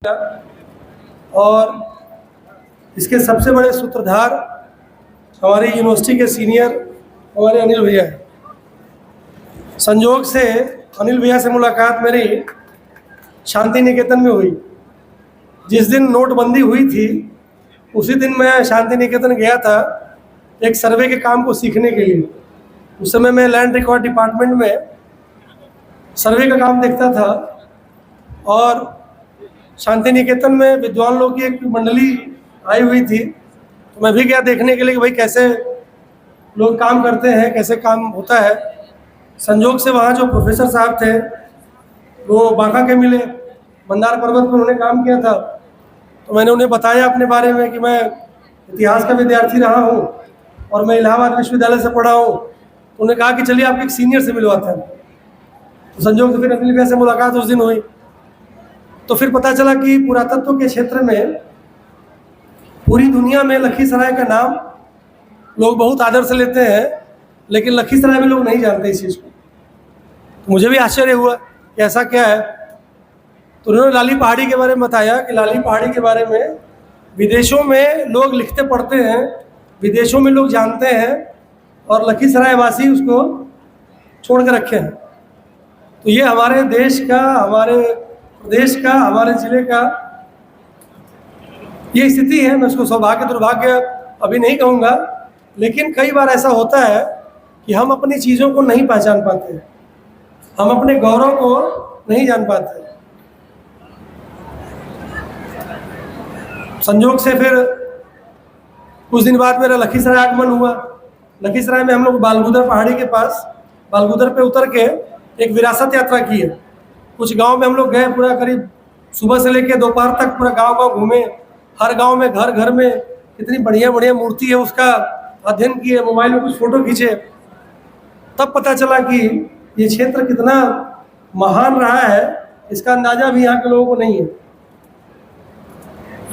और इसके सबसे बड़े सूत्रधार हमारी यूनिवर्सिटी के सीनियर हमारे अनिल भैया हैं। संयोग से अनिल भैया से मुलाकात मेरी शांति निकेतन में हुई। जिस दिन नोटबंदी हुई थी उसी दिन मैं शांति निकेतन गया था एक सर्वे के काम को सीखने के लिए। उस समय मैं लैंड रिकॉर्ड डिपार्टमेंट में सर्वे का काम देखता था और शांति निकेतन में विद्वान लोग की एक मंडली आई हुई थी, तो मैं भी गया देखने के लिए कि भाई कैसे लोग काम करते हैं, कैसे काम होता है। संयोग से वहाँ जो प्रोफेसर साहब थे वो बांका के मिले, मंदार पर्वत पर उन्होंने काम किया था। तो मैंने उन्हें बताया अपने बारे में कि मैं इतिहास का विद्यार्थी रहा हूँ और मैं इलाहाबाद विश्वविद्यालय से पढ़ा हूँ। तो उन्होंने कहा कि चलिए आपके एक सीनियर से मिलवाते हैं। तो संयोग से फिर अनिल भैया से मुलाकात उस दिन हुई। तो फिर पता चला कि पुरातत्व के क्षेत्र में पूरी दुनिया में लखीसराय का नाम लोग बहुत आदर से लेते हैं, लेकिन लखीसराय में लोग नहीं जानते इस चीज़ को। तो मुझे भी आश्चर्य हुआ कि ऐसा क्या है। तो उन्होंने लाली पहाड़ी के बारे में बताया कि लाली पहाड़ी के बारे में विदेशों में लोग लिखते पढ़ते हैं, विदेशों में लोग जानते हैं और लखीसराय वासी उसको छोड़ कर रखे हैं। तो ये हमारे देश का, हमारे प्रदेश का, हमारे ज़िले का ये स्थिति है। मैं उसको सौभाग्य दुर्भाग्य अभी नहीं कहूँगा, लेकिन कई बार ऐसा होता है कि हम अपनी चीज़ों को नहीं पहचान पाते, हम अपने गौरव को नहीं जान पाते। संयोग से फिर कुछ दिन बाद मेरा लखीसराय आगमन हुआ। लखीसराय में हम लोग बालगुदर पहाड़ी के पास बालगुदर पे उतर के एक विरासत यात्रा की है। कुछ गांव में हम लोग गए, पूरा करीब सुबह से लेकर दोपहर तक पूरा गांव घूमे। हर गांव में घर घर में इतनी बढ़िया बढ़िया मूर्ति है उसका अध्ययन किए, मोबाइल में कुछ फ़ोटो खींचे। तब पता चला कि ये क्षेत्र कितना महान रहा है, इसका अंदाज़ा भी यहाँ के लोगों को नहीं है।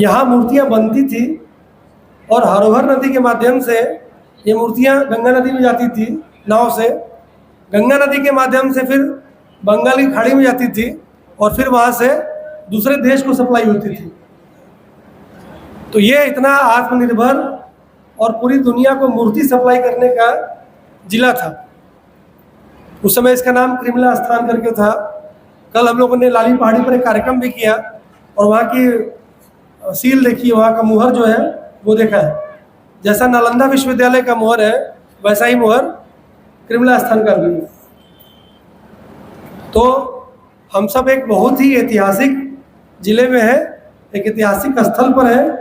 यहाँ मूर्तियाँ बनती थी और हरोहर नदी के माध्यम से ये मूर्तियाँ गंगा नदी में जाती थी नाव से। गंगा नदी के माध्यम से फिर बंगाल की खाड़ी में जाती थी और फिर वहाँ से दूसरे देश को सप्लाई होती थी। तो ये इतना आत्मनिर्भर और पूरी दुनिया को मूर्ति सप्लाई करने का जिला था। उस समय इसका नाम कृमला स्थान करके था। कल हम लोगों ने लाली पहाड़ी पर एक कार्यक्रम भी किया और वहाँ की सील देखी, वहाँ का मुहर जो है वो देखा है। जैसा नालंदा विश्वविद्यालय का मुहर है वैसा ही मुहर कृमला स्थान का भी है। तो हम सब एक बहुत ही ऐतिहासिक जिले में है, एक ऐतिहासिक स्थल पर है।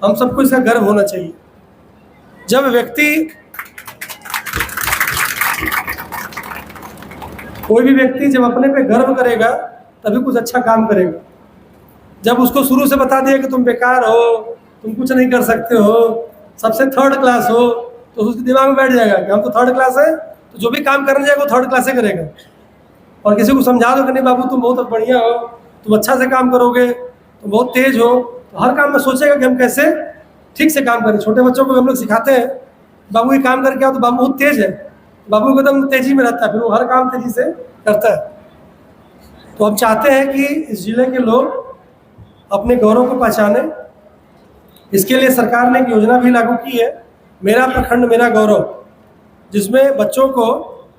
हम सबको इसका गर्व होना चाहिए। जब कोई भी व्यक्ति जब अपने पे गर्व करेगा तभी कुछ अच्छा काम करेगा। जब उसको शुरू से बता दिया कि तुम बेकार हो, तुम कुछ नहीं कर सकते हो, सबसे थर्ड क्लास हो, तो उसके दिमाग में बैठ जाएगा कि हम तो थर्ड क्लास है, तो जो भी काम करने जाएगा वो थर्ड क्लास से करेगा। और किसी को समझा दो कि नहीं बाबू तुम बहुत बढ़िया हो, तुम अच्छा से काम करोगे, तुम बहुत तेज हो, तो हर काम में सोचेगा कि हम कैसे ठीक से काम करें। छोटे बच्चों को हम लोग सिखाते हैं बाबू ये काम करके आओ, तो बाबू बहुत तेज है, बाबू को एकदम तेजी में रहता है, फिर वो हर काम तेजी से करता है। तो हम चाहते हैं कि इस जिले के लोग अपने गौरव को पहचाने। इसके लिए सरकार ने एक योजना भी लागू की है, मेरा प्रखंड मेरा गौरव, जिसमें बच्चों को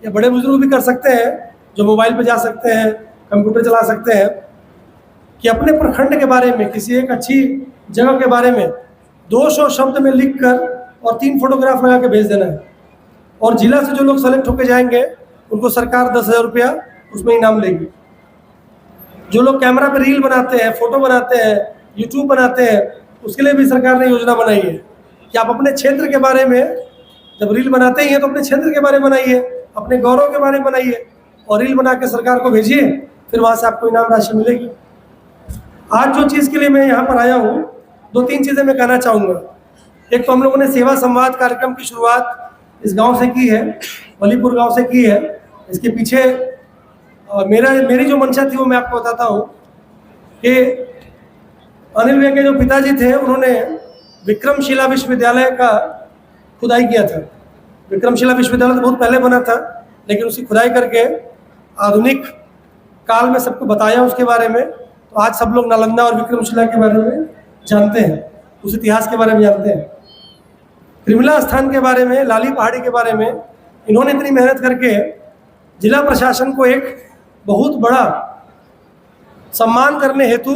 या बड़े बुजुर्ग भी कर सकते हैं जो मोबाइल पे जा सकते हैं, कंप्यूटर चला सकते हैं, कि अपने प्रखंड के बारे में, किसी एक अच्छी जगह के बारे में 200 शब्द में लिखकर और 3 फोटोग्राफ लगा के भेज देना है। और जिला से जो लोग सेलेक्ट होकर जाएंगे उनको सरकार 10,000 रुपया उसमें इनाम देगी। जो लोग कैमरा पे रील बनाते हैं, फोटो बनाते हैं, यूट्यूब बनाते हैं, उसके लिए भी सरकार ने योजना बनाई है कि आप अपने क्षेत्र के बारे में जब रील बनाते ही हैं तो अपने क्षेत्र के बारे में बनाइए, अपने गौरव के बारे में बनाइए और रील बना के सरकार को भेजिए, फिर वहाँ से आपको इनाम राशि मिलेगी। आज जो चीज़ के लिए मैं यहाँ पर आया हूँ, 2-3 चीज़ें मैं कहना चाहूँगा। एक तो हम लोगों ने सेवा संवाद कार्यक्रम की शुरुआत इस गांव से की है, वलीपुर गांव से की है। इसके पीछे मेरी जो मंशा थी वो मैं आपको बताता हूँ कि अनिल भैया के जो पिताजी थे उन्होंने विक्रमशिला विश्वविद्यालय का खुदाई किया था। विक्रमशिला विश्वविद्यालय तो बहुत पहले बना था, लेकिन उसकी खुदाई करके आधुनिक काल में सबको बताया उसके बारे में। तो तो आज सब लोग नालंदा और विक्रमशिला के बारे में जानते हैं, उस इतिहास के बारे में जानते हैं। त्रिमिला स्थान के बारे में, लाली पहाड़ी के बारे में इन्होंने इतनी मेहनत करके जिला प्रशासन को एक बहुत बड़ा सम्मान करने हेतु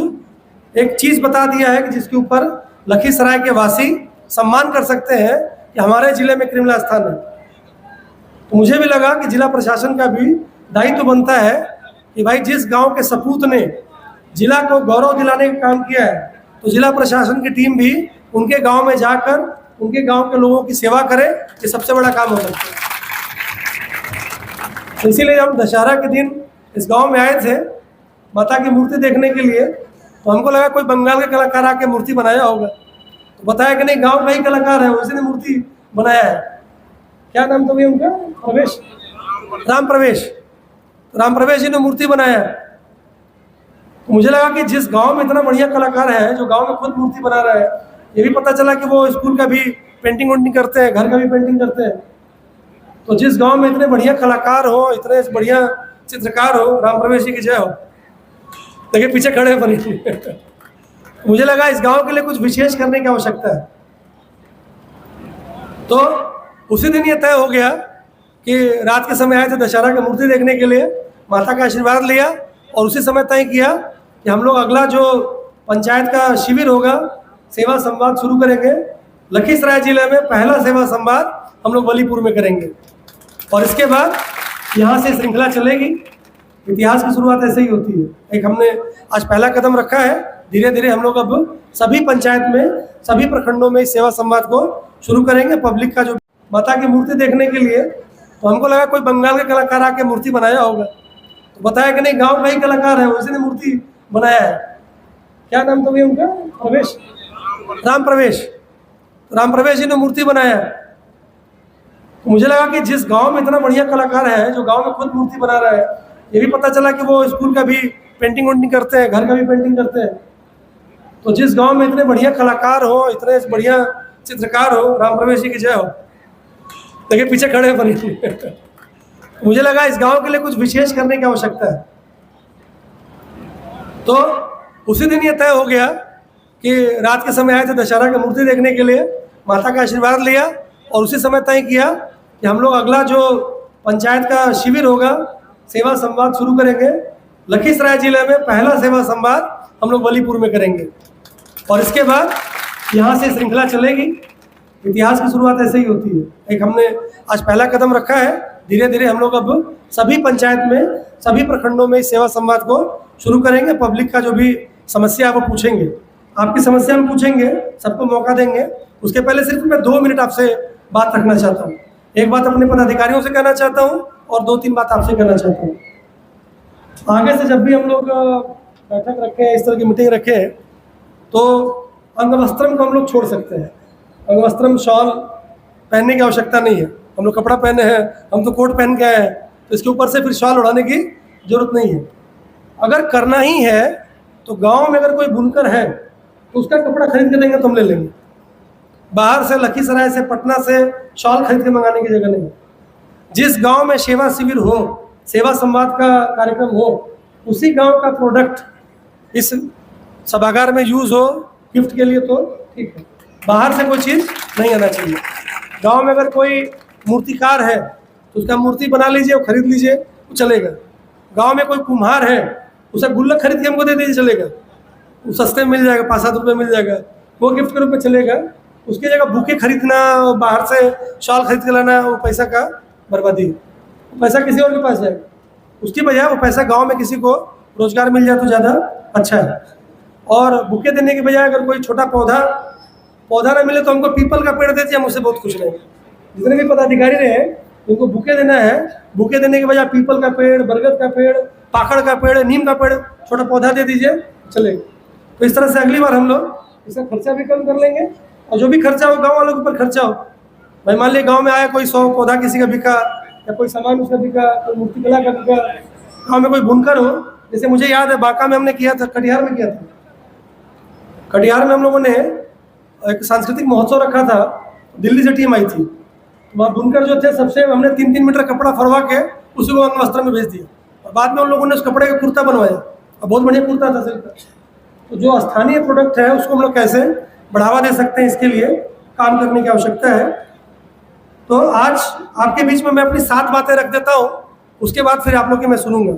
एक चीज़ बता दिया है कि जिसके ऊपर लखीसराय के वासी सम्मान कर सकते हैं कि हमारे जिले में त्रिमिला स्थान है। तो मुझे भी लगा कि जिला प्रशासन का भी दायित्व बनता है कि भाई जिस गांव के सपूत ने जिला को गौरव दिलाने का काम किया है, तो जिला प्रशासन की टीम भी उनके गांव में जाकर उनके गांव के लोगों की सेवा करे। ये सबसे बड़ा काम हो सकता है। इसीलिए हम दशहरा के दिन इस गांव में आए थे माता की मूर्ति देखने के लिए। तो हमको लगा कोई बंगाल के कलाकार आके मूर्ति बनाया होगा, तो बताया कि नहीं, गांव का ही कलाकार है, उसी ने मूर्ति बनाया है। क्या नाम था भैया उनका? प्रवेश, राम प्रवेश। राम प्रवेश जी ने मूर्ति बनाया है। तो मुझे लगा कि जिस गांव में इतना बढ़िया कलाकार है, जो गांव में खुद मूर्ति बना रहा है, ये भी पता चला कि वो स्कूल का भी पेंटिंग वेंटिंग करते हैं, घर का भी पेंटिंग करते हैं। तो जिस गांव में इतने बढ़िया कलाकार हो, इतने बढ़िया चित्रकार हो, राम प्रवेश जी की जय हो। देखिए पीछे खड़े बने। मुझे लगा इस गांव के लिए कुछ विशेष करने की आवश्यकता है। तो उसी दिन ये तय हो गया कि रात के समय आए थे दशहरा की मूर्ति देखने के लिए, माता का आशीर्वाद लिया और उसी समय तय किया कि हम लोग अगला जो पंचायत का शिविर होगा, सेवा संवाद शुरू करेंगे। लखीसराय जिले में पहला सेवा संवाद हम लोग वलीपुर में करेंगे और इसके बाद यहाँ से श्रृंखला चलेगी। इतिहास की शुरुआत ऐसे ही होती है। एक हमने आज पहला कदम रखा है, धीरे धीरे हम लोग अब सभी पंचायत में, सभी प्रखंडों में इस सेवा संवाद को शुरू करेंगे। पब्लिक का जो माता की मूर्ति देखने के लिए, तो हमको लगा कोई बंगाल के कलाकार आके मूर्ति बनाया होगा, तो बताया कि नहीं, गांव का ही कलाकार है, उसी ने मूर्ति बनाया है। क्या नाम था भैया उनका? प्रवेश, राम प्रवेश। राम प्रवेश जी ने मूर्ति बनाया है। तो मुझे लगा कि जिस गांव में इतना बढ़िया कलाकार है, जो गांव में खुद मूर्ति बना रहा है, ये भी पता चला कि वो स्कूल का भी पेंटिंग वेंटिंग करते हैं, घर का भी पेंटिंग करते हैं। तो जिस गांव में इतने बढ़िया कलाकार हो, इतने बढ़िया चित्रकार हो, राम प्रवेश जी की जय हो। देखिए पीछे खड़े बने। मुझे लगा इस गांव के लिए कुछ विशेष करने की आवश्यकता है। तो उसी दिन ये तय हो गया कि रात के समय आए थे दशहरा की मूर्ति देखने के लिए, माता का आशीर्वाद लिया और उसी समय तय किया कि हम लोग अगला जो पंचायत का शिविर होगा, सेवा संवाद शुरू करेंगे। लखीसराय जिले में पहला सेवा संवाद हम लोग वलीपुर में करेंगे और इसके बाद यहाँ से श्रृंखला चलेगी। इतिहास की शुरुआत ऐसे ही होती है। एक हमने आज पहला कदम रखा है, धीरे धीरे हम लोग अब सभी पंचायत में, सभी प्रखंडों में इस सेवा संवाद को शुरू करेंगे। पब्लिक का जो भी समस्या है वो पूछेंगे, आपकी समस्या हम पूछेंगे, सबको मौका देंगे। उसके पहले सिर्फ मैं 2 मिनट आपसे बात रखना चाहता हूँ। एक बात अपने पदाधिकारियों से कहना चाहता हूँ और 2-3 बात आपसे कहना चाहता हूँ। आगे से जब भी हम लोग बैठक रखें, इस तरह की मीटिंग रखें, तो अंगवस्त्रम को हम लोग छोड़ सकते हैं। अंगवस्त्रम शॉल पहनने की आवश्यकता नहीं है। हम लोग कपड़ा पहने हैं, हम तो कोट पहन के आए हैं, तो इसके ऊपर से फिर शॉल उड़ाने की जरूरत नहीं है। अगर करना ही है तो गांव में अगर कोई बुनकर है तो उसका कपड़ा खरीद के देंगे तो हम ले लेंगे। बाहर से, लखीसराय से, पटना से शॉल खरीद के मंगाने की जगह नहीं। जिस गांव में सेवा शिविर हो, सेवा संवाद का कार्यक्रम हो, उसी गांव का प्रोडक्ट इस सभागार में यूज़ हो गिफ्ट के लिए तो ठीक है। बाहर से कोई चीज़ नहीं आना चाहिए। गांव में अगर कोई मूर्तिकार है तो उसका मूर्ति बना लीजिए और खरीद लीजिए, वो चलेगा। गांव में कोई कुम्हार है, उसका गुल्लक खरीद के हमको दे दीजिए, चलेगा। वो सस्ते में मिल जाएगा, 5-7 रुपये मिल जाएगा, वो गिफ्ट के रूप में चलेगा। उसकी जगह बुके खरीदना, बाहर से शॉल खरीद के लाना, वो पैसा का बर्बादी है। पैसा किसी और के पास जाएगा, उसकी बजाय वो पैसा गांव में किसी को रोजगार मिल जाए तो ज़्यादा अच्छा है। और बुके देने के बजाय अगर कोई छोटा पौधा ना मिले तो हमको पीपल का पेड़ देते, हम उससे बहुत खुश रहेंगे। जितने भी पदाधिकारी रहे उनको बुके देना है, बुके देने के बजाय पीपल का पेड़, बरगद का पेड़, पाकड़ का पेड़, नीम का पेड़, छोटा पौधा दे दीजिए, चलेगा। तो इस तरह से अगली बार हम लोग इसका खर्चा भी कम कर लेंगे और जो भी खर्चा हो गाँव वालों के ऊपर खर्चा हो। भाई मान लिया गाँव में आया, कोई 100 पौधा किसी का बिका या कोई सामान उसका बिका, कोई मूर्तिकला का बिका। गाँव में कोई बुनकर हो, जैसे मुझे याद है बांका में हमने किया था, कटिहार में किया था। कटिहार में हम लोगों ने एक सांस्कृतिक महोत्सव रखा था, दिल्ली से टीम आई थी। वहाँ बुनकर जो थे सबसे हमने 3-3 मीटर कपड़ा फरवा के उसी को अंगवस्त्र में भेज दिया और बाद में उन लोगों ने उस कपड़े का कुर्ता बनवाया और बहुत बढ़िया कुर्ता था सिल्क का। तो जो स्थानीय प्रोडक्ट है उसको हम लोग कैसे बढ़ावा दे सकते हैं, इसके लिए काम करने की आवश्यकता है। तो आज आपके बीच में मैं अपनी 7 बातें रख देता हूँ, उसके बाद फिर आप लोग की मैं सुनूंगा।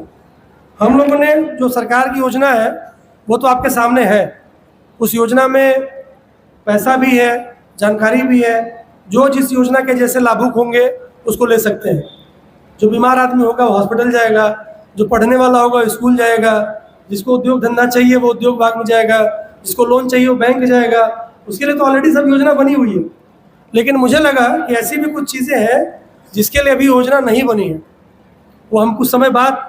हम लोगों ने जो सरकार की योजना है वो तो आपके सामने है। उस योजना में पैसा भी है, जानकारी भी है। जो जिस योजना के जैसे लाभुक होंगे उसको ले सकते हैं। जो बीमार आदमी होगा वो हॉस्पिटल जाएगा, जो पढ़ने वाला होगा वो स्कूल जाएगा, जिसको उद्योग धंधा चाहिए वो उद्योग विभाग में जाएगा, जिसको लोन चाहिए वो बैंक जाएगा। उसके लिए तो ऑलरेडी सब योजना बनी हुई है। लेकिन मुझे लगा कि ऐसी भी कुछ चीज़ें हैं जिसके लिए अभी योजना नहीं बनी है, वो हम कुछ समय बाद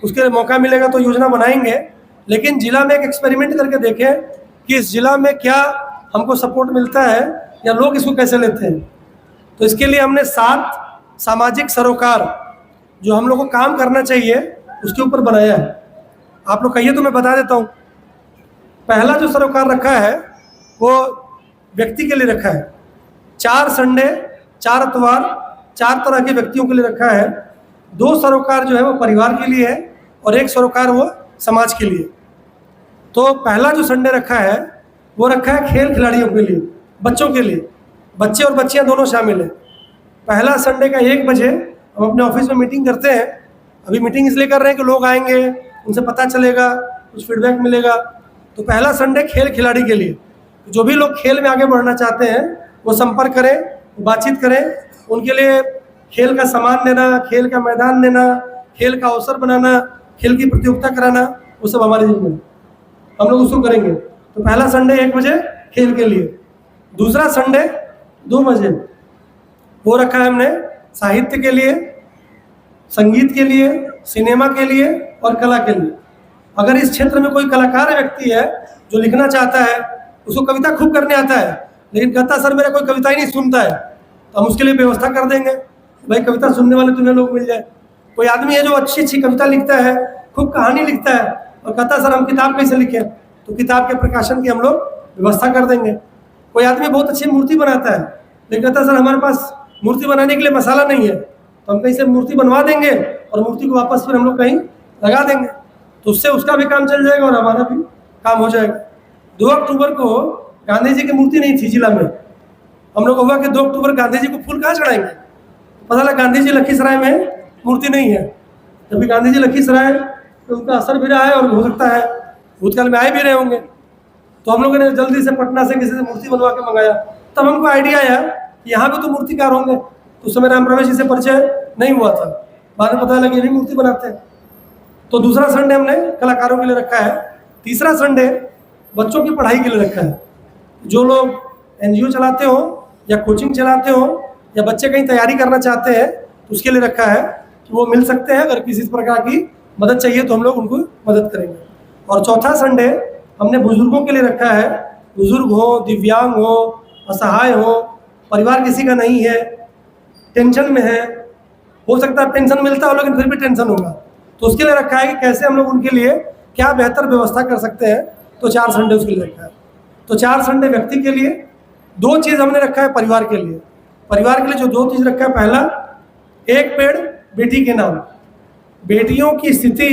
उसके लिए मौका मिलेगा तो योजना बनाएंगे। लेकिन जिला में एक एक्सपेरिमेंट करके देखें कि इस जिला में क्या हमको सपोर्ट मिलता है या लोग इसको कैसे लेते हैं। तो इसके लिए हमने 7 सामाजिक सरोकार जो हम लोग को काम करना चाहिए उसके ऊपर बनाया है। आप लोग कहिए तो मैं बता देता हूँ। पहला जो सरोकार रखा है वो व्यक्ति के लिए रखा है। 4 संडे, 4 इतवार 4 तरह के व्यक्तियों के लिए रखा है। 2 सरोकार जो है वो परिवार के लिए है और 1 सरोकार वो समाज के लिए। तो पहला जो संडे रखा है वो रखा है खेल खिलाड़ियों के लिए, बच्चों के लिए। बच्चे और बच्चियां दोनों शामिल हैं। पहला संडे का 1 बजे हम अपने ऑफिस में मीटिंग करते हैं। अभी मीटिंग इसलिए कर रहे हैं कि लोग आएंगे, उनसे पता चलेगा, कुछ फीडबैक मिलेगा। तो पहला संडे खेल खिलाड़ी के लिए। जो भी लोग खेल में आगे बढ़ना चाहते हैं वो संपर्क करें, बातचीत करें। उनके लिए खेल का सामान देना, खेल का मैदान देना, खेल का अवसर बनाना, खेल की प्रतियोगिता कराना, वो सब हमारे जिम्मे है। हम लोग उसको करेंगे। तो पहला संडे 1 बजे खेल के लिए। दूसरा संडे 2 बजे वो रखा है हमने साहित्य के लिए, संगीत के लिए, सिनेमा के लिए और कला के लिए। अगर इस क्षेत्र में कोई कलाकार व्यक्ति है जो लिखना चाहता है, उसको कविता खूब करने आता है लेकिन कहता सर मेरा कोई कविता ही नहीं सुनता है, तो हम उसके लिए व्यवस्था कर देंगे। भाई कविता सुनने वाले तुम्हें लोग मिल जाए। कोई आदमी है जो अच्छी अच्छी कविता लिखता है, खूब कहानी लिखता है और कहता सर हम किताब कैसे लिखें, तो किताब के प्रकाशन की हम लोग व्यवस्था कर देंगे। कोई आदमी बहुत अच्छी मूर्ति बनाता है लेकिन कहता सर हमारे पास मूर्ति बनाने के लिए मसाला नहीं है, तो हम कहीं से मूर्ति बनवा देंगे और मूर्ति को वापस फिर हम लोग कहीं लगा देंगे। तो उससे उसका भी काम चल जाएगा और हमारा भी काम हो जाएगा। 2 अक्टूबर को गांधी जी की मूर्ति नहीं थी जिला में। हम लोग हुआ कि 2 अक्टूबर गांधी जी को फूल कहाँ चढ़ाएंगे। पता लगा गांधी जी लखीसराय में मूर्ति नहीं है। जबकि गांधी जी लखीसराय तो उनका असर भी रहा है और हो सकता है भूतकाल में आए भी रहे होंगे। तो हम लोगों ने जल्दी से पटना से किसी से मूर्ति बनवा के मंगाया। तब हमको आइडिया आया कि यहाँ पे तो मूर्तिकार होंगे। तो उस समय राम रमेश जी से परिचय नहीं हुआ था। बाद में पता लगा ये भी मूर्ति बनाते हैं। तो दूसरा संडे हमने कलाकारों के लिए रखा है। तीसरा संडे बच्चों की पढ़ाई के लिए रखा है। जो लोग NGO चलाते हो या कोचिंग चलाते हो या बच्चे कहीं तैयारी करना चाहते हैं तो उसके लिए रखा है कि वो मिल सकते हैं। अगर किसी प्रकार की मदद चाहिए तो हम लोग उनको मदद करेंगे। और चौथा संडे हमने बुजुर्गों के लिए रखा है। बुजुर्ग हो, दिव्यांग हो, असहाय हो, परिवार किसी का नहीं है, टेंशन में है, हो सकता है पेंशन मिलता हो लेकिन फिर भी टेंशन होगा, तो उसके लिए रखा है कि कैसे हम लोग उनके लिए क्या बेहतर व्यवस्था कर सकते हैं। तो 4 संडे उसके लिए रखा है। तो 4 संडे व्यक्ति के लिए। 2 चीज़ हमने रखा है परिवार के लिए। परिवार के लिए जो 2 चीज़ रखा है, पहला 1 पेड़ बेटी के नाम। बेटियों की स्थिति